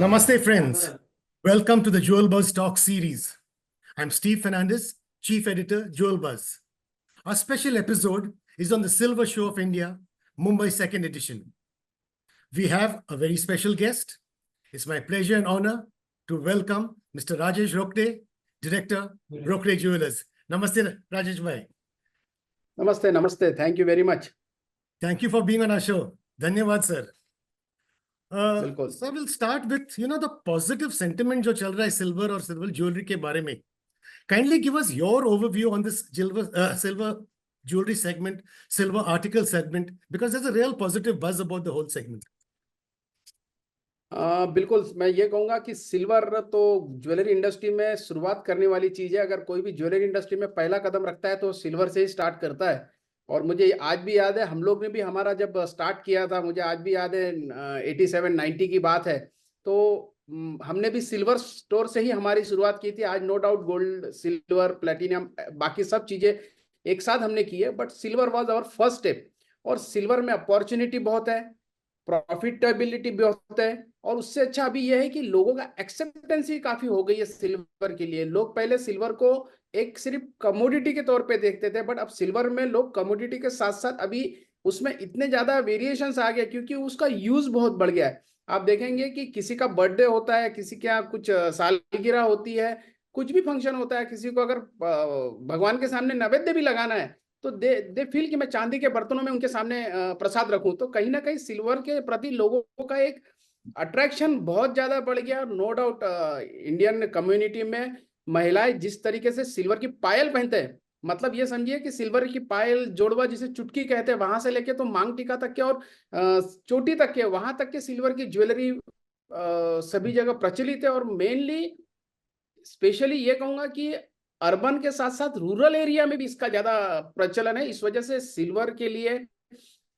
Namaste, friends. Welcome to the Jewel Buzz Talk series. I'm Steve Fernandez, Chief Editor, Jewel Buzz. Our special episode is on the Silver Show of India, Mumbai 2nd edition. We have a very special guest. It's my pleasure and honor to welcome Mr. Rajesh Rokde, Director, Rokde Jewelers. Namaste, Rajesh bhai. Namaste, namaste. Thank you very much. Thank you for being on our show. Dhanyavad, sir. बिल्कुल. So we'll start with, the positive sentiment जो चल रहा है silver और silver jewelry के बारे में. Kindly give us your overview on this silver jewelry segment, silver article segment, because there's a real positive buzz about the whole segment. बिल्कुल, मैं ये कहूँगा कि सिल्वर तो ज्वेलरी इंडस्ट्री में शुरुआत करने वाली चीज़ है. अगर कोई भी ज्वेलरी इंडस्ट्री में पहला कदम रखता है तो सिल्वर से ही स्टार्ट करता है. और मुझे आज भी याद है, हम लोग ने भी हमारा जब स्टार्ट किया था, मुझे आज भी याद है 87-90 की बात है, तो हमने भी सिल्वर स्टोर से ही हमारी शुरुआत की थी. आज no doubt gold, silver, platinum, बाकी सब चीज़ें एक साथ हमने की है, but silver was our first step. और सिल्वर में अपॉर्चुनिटी बहुत है, प्रॉफिटेबिलिटी बहुत है, और उससे अच्छा अभी यह है कि लोगों का एक्सेप्टेंस ही काफी हो गई है सिल्वर के लिए. लोग पहले सिल्वर को एक सिर्फ कमोडिटी के तौर पे देखते थे, बट अब सिल्वर में लोग कमोडिटी के साथ साथ अभी उसमें इतने ज्यादा वेरिएशंस आ गए क्योंकि उसका यूज बहुत बढ़ गया है. आप देखेंगे कि किसी का बर्थडे होता है, किसी के यहाँ कुछ सालगिरह होती है, कुछ भी फंक्शन होता है, किसी को अगर भगवान के सामने नैवेद्य भी लगाना है तो दे फील कि मैं चांदी के बर्तनों में उनके सामने प्रसाद रखूं. तो कहीं ना कहीं सिल्वर के प्रति लोगों का एक अट्रैक्शन बहुत ज्यादा बढ़ गया. नो डाउट इंडियन कम्युनिटी में महिलाएं जिस तरीके से सिल्वर की पायल पहनते हैं, मतलब ये समझिए कि सिल्वर की पायल, जोड़वा जिसे चुटकी कहते हैं, वहां से लेके तो मांग टीका तक के और चोटी तक के, वहां तक के सिल्वर की ज्वेलरी सभी जगह प्रचलित है. और मेनली स्पेशली ये कहूंगा कि अर्बन के साथ साथ रूरल एरिया में भी इसका ज्यादा प्रचलन है. इस वजह से सिल्वर के लिए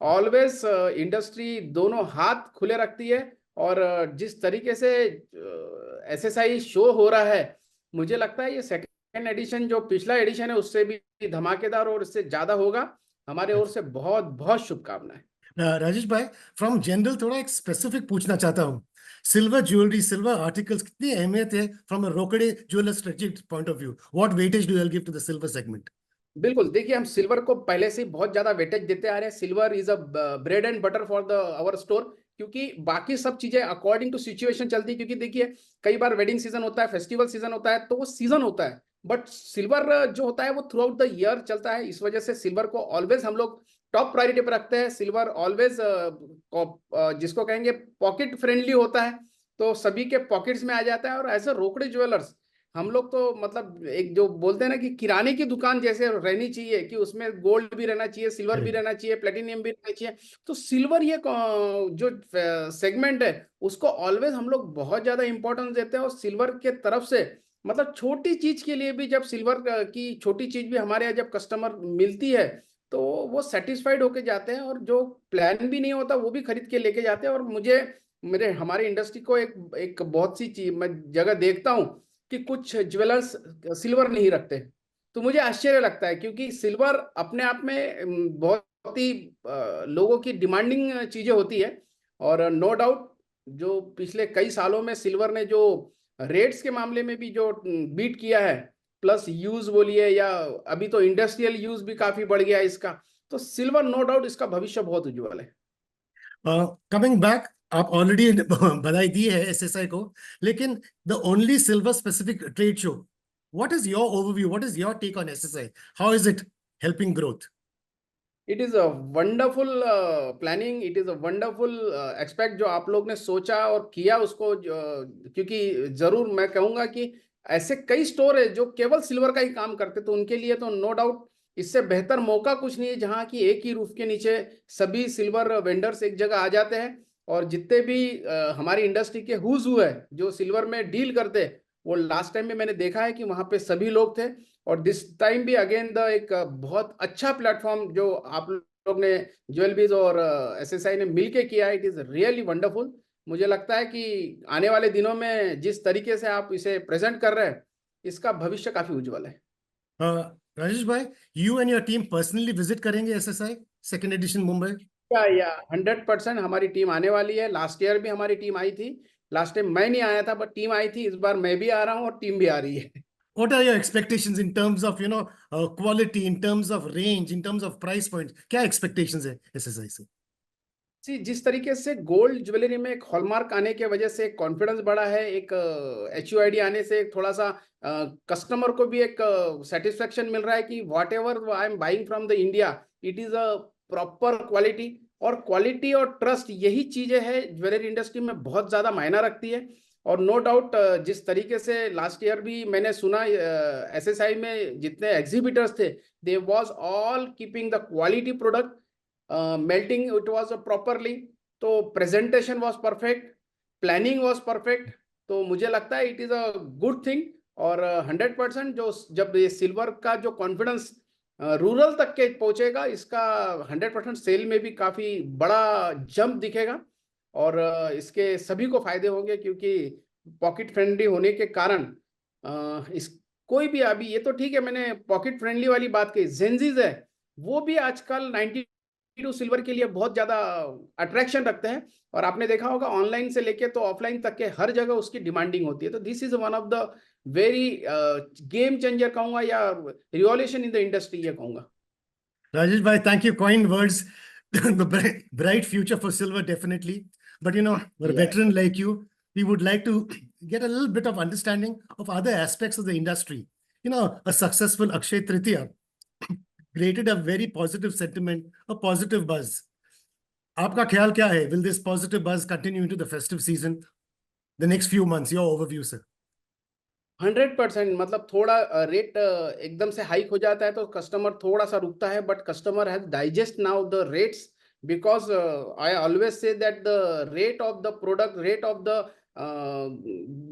ऑलवेज इंडस्ट्री दोनों हाथ खुले रखती है. और जिस तरीके से एसएसआई शो हो रहा है, मुझे लगता है ये सेकेंड एडिशन जो पिछला एडिशन है उससे भी धमाकेदार और इससे ज्यादा होगा. हमारे ओर से बहुत बहुत शुभकामनाएं. राजेश भाई, फ्रॉम जनरल थोड़ा एक स्पेसिफिक पूछना चाहता हूँ. सिल्वर ज्वेलरी, सिल्वर आर्टिकल्स कितनी अहमियत है from a Rokde jeweller strategic point of view? What weightage do you give to the silver segment? बिल्कुल, देखिए हम सिल्वर को पहले से बहुत ज्यादा वेटेज देते आ रहे हैं. Silver is a bread and butter for the our store, क्योंकि बाकी सब चीजें अकॉर्डिंग टू सिचुएशन चलती है. क्योंकि देखिए कई बार वेडिंग सीजन होता है, फेस्टिवल सीजन होता है, तो वो सीजन होता है, बट सिल्वर जो होता है वो थ्रू आउट द ईयर चलता है. इस वजह से सिल्वर को ऑलवेज हम लोग टॉप प्रायोरिटी पर रखते हैं. सिल्वर ऑलवेज जिसको कहेंगे पॉकेट फ्रेंडली होता है, तो सभी के पॉकेट्स में आ जाता है. और एज ए रोकड़े ज्वेलर्स हम लोग तो मतलब एक जो बोलते हैं ना कि किराने की दुकान जैसे रहनी चाहिए, कि उसमें गोल्ड भी रहना चाहिए, सिल्वर भी रहना चाहिए, प्लेटिनियम भी रहना चाहिए. तो सिल्वर ये जो सेगमेंट है उसको ऑलवेज हम लोग बहुत ज्यादा इंपॉर्टेंस देते हैं. और सिल्वर के तरफ से मतलब छोटी चीज के लिए भी, जब सिल्वर की छोटी चीज भी हमारे यहाँ जब कस्टमर मिलती है तो वो सेटिस्फाइड होके जाते हैं, और जो प्लान भी नहीं होता वो भी खरीद के लेके जाते हैं. और मेरे हमारे इंडस्ट्री को एक बहुत सी चीज मैं जगह देखता हूँ कि कुछ ज्वेलर्स सिल्वर नहीं रखते, तो मुझे आश्चर्य लगता है, क्योंकि सिल्वर अपने आप में बहुत ही लोगों की डिमांडिंग चीजें होती है. और नो डाउट जो पिछले कई सालों में सिल्वर ने जो रेट्स के मामले में भी जो बीट किया है, प्लस यूज बोलिए या अभी तो इंडस्ट्रियल यूज भी काफी बढ़ गया है इसका, तो सिल्वर नो डाउट इसका भविष्य बहुत उज्जवल है. कमिंग बैक, आप ऑलरेडी बधाई दी है एसएसआई को, लेकिन the only silver specific trade show, what is your overview, what is your take on SSI? How is it helping growth? It is a wonderful planning, it is a wonderful expect जो आप लोग ने सोचा और किया उसको. क्योंकि जरूर मैं कहूंगा कि ऐसे कई स्टोर है जो केवल सिल्वर का ही काम करते, तो उनके लिए तो नो डाउट इससे बेहतर मौका कुछ नहीं है, जहां की एक ही रूफ के नीचे सभी सिल्वर वेंडर्स एक जगह आ जाते हैं. और जितने भी हमारी इंडस्ट्री के हुज है जो सिल्वर में डील करते हैं, वो लास्ट टाइम में मैंने देखा है कि वहां पे सभी लोग थे. और दिस टाइम भी अगेन द एक बहुत अच्छा प्लेटफॉर्म जो आप लोग ने ज्वेलबीज और एसएसआई ने मिलके किया है, इट इज रियली वंडरफुल. मुझे लगता है कि आने वाले दिनों में जिस तरीके से आप इसे प्रेजेंट कर रहे हैं, इसका भविष्य काफी उज्जवल है. राजेश भाई, you and your team personally visit करेंगे एसएसआई सेकेंड एडिशन मुंबई? या 100% हमारी टीम आने वाली है. लास्ट ईयर भी हमारी टीम आई थी, लास्ट टाइम मैं नहीं आया था बट टीम आई थी, इस बार मैं भी आ रहा हूँ और टीम भी आ रही है। What are your expectations in terms of, quality, in terms of range, in terms of price points? क्या expectations है SSI से? जी, जिस तरीके से गोल्ड ज्वेलरी में एक हॉलमार्क आने के वजह से कॉन्फिडेंस बढ़ा है, एक HUID आने से थोड़ा सा कस्टमर को भी एक सेटिस्फेक्शन मिल रहा है कि what ever I am buying from the India, it is a proper quality. और क्वालिटी और ट्रस्ट, यही चीजें हैं ज्वेलरी इंडस्ट्री में बहुत ज्यादा मायना रखती है। और नो डाउट जिस तरीके से लास्ट ईयर भी मैंने सुना SSI में जितने एग्जीबिटर्स थे, they was all keeping the quality product, melting it was properly, तो presentation was perfect, planning was perfect। तो मुझे लगता है it is a good thing. और 100% जो जब ये सिल्वर का जो कॉन्फिडेंस रूरल तक के पहुंचेगा, इसका 100% सेल में भी काफी बड़ा जंप दिखेगा। और इसके सभी को फायदे होंगे, क्योंकि पॉकेट फ्रेंडली होने के कारण इस कोई भी, अभी ये तो ठीक है मैंने पॉकेट फ्रेंडली वाली बात कही, जेंजीज है वो भी आजकल 92 सिल्वर के लिए बहुत ज्यादा अट्रैक्शन रखते हैं। और आपने देखा होगा ऑनलाइन से लेके तो ऑफलाइन तक के हर जगह उसकी डिमांडिंग होती है। तो this is one of the very game changer कहूंगा, या रिवॉल्यूशन इन द इंडस्ट्री ये कहूंगा। Rajesh bhai, thank you. Kind words. The bright future for silver, definitely. But for a Yeah. veteran like you, we would like to get a little bit of understanding of other aspects of the industry. A successful Akshay Tritiya created a very positive sentiment, a positive buzz. आपका ख्याल क्या है? Will this positive buzz continue into the festive season, the next few months? Your overview, sir. 100%, मतलब थोड़ा rate एकदम से hike हो जाता है तो कस्टमर थोड़ा सा रुकता है, but customer has digest now the rates, because I always say that the rate of the product, rate of the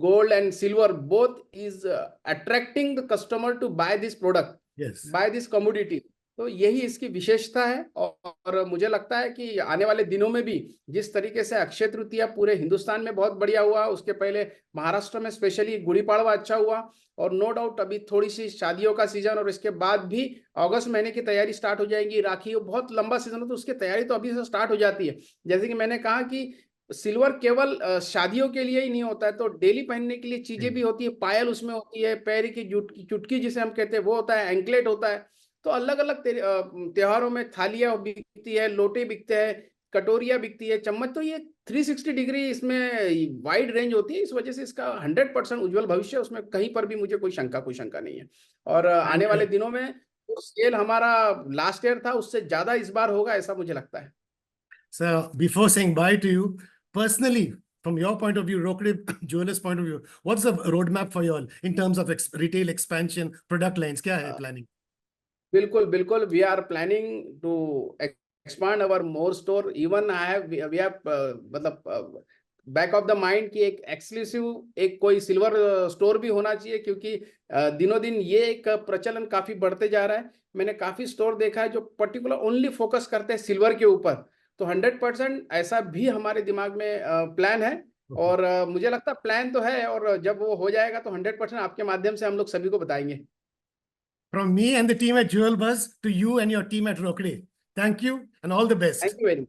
gold and silver both is attracting the customer to buy this product, Yes. buy this commodity। तो यही इसकी विशेषता है। और मुझे लगता है कि आने वाले दिनों में भी जिस तरीके से अक्षय तृतीया पूरे हिंदुस्तान में बहुत बढ़िया हुआ, उसके पहले महाराष्ट्र में स्पेशली गुड़ी पाड़वा अच्छा हुआ, और नो डाउट अभी थोड़ी सी शादियों का सीजन, और इसके बाद भी अगस्त महीने की तैयारी स्टार्ट हो जाएगी, राखी बहुत लंबा सीजन है तो उसकी तैयारी तो अभी से स्टार्ट हो जाती है। जैसे कि मैंने कहा कि सिल्वर केवल शादियों के लिए ही नहीं होता है, तो डेली पहनने के लिए चीजें भी होती है, पायल उसमें होती है, पैर की चुटकी जिसे हम कहते हैं वो होता है, एंकलेट होता है। तो अलग अलग त्योहारों में थालियां बिकती है, लोटे बिकते हैं, कटोरियां बिकती है, चम्मच। तो ये 360 डिग्री इसमें वाइड रेंज होती है, इस वजह से इसका 100% उज्जवल भविष्य, उसमें कहीं पर भी मुझे कोई शंका नहीं है। और आने वाले दिनों में तो सेल हमारा लास्ट ईयर था उससे ज्यादा इस बार होगा, ऐसा मुझे लगता है। So before saying bye to you, personally, from your point of view, Rokade Jewelers point of view, what's the roadmap for you all in terms of retail expansion, product lines? क्या है planning? बिल्कुल बिल्कुल, we are planning to expand our more store. Even I have we have मतलब back of the mind कि एक exclusive एक कोई silver store भी होना चाहिए, क्योंकि दिनों दिन ये एक प्रचलन काफी बढ़ते जा रहा है। मैंने काफी स्टोर देखा है जो पर्टिकुलर ओनली फोकस करते हैं सिल्वर के ऊपर। तो 100% ऐसा भी हमारे दिमाग में प्लान है। और मुझे लगता है प्लान तो है, और जब वो हो जाएगा तो 100% आपके माध्यम से हम लोग सभी को बताएंगे। From me and the team at Jewel Buzz to you and your team at Rokade, thank you and all the best. Thank you very much.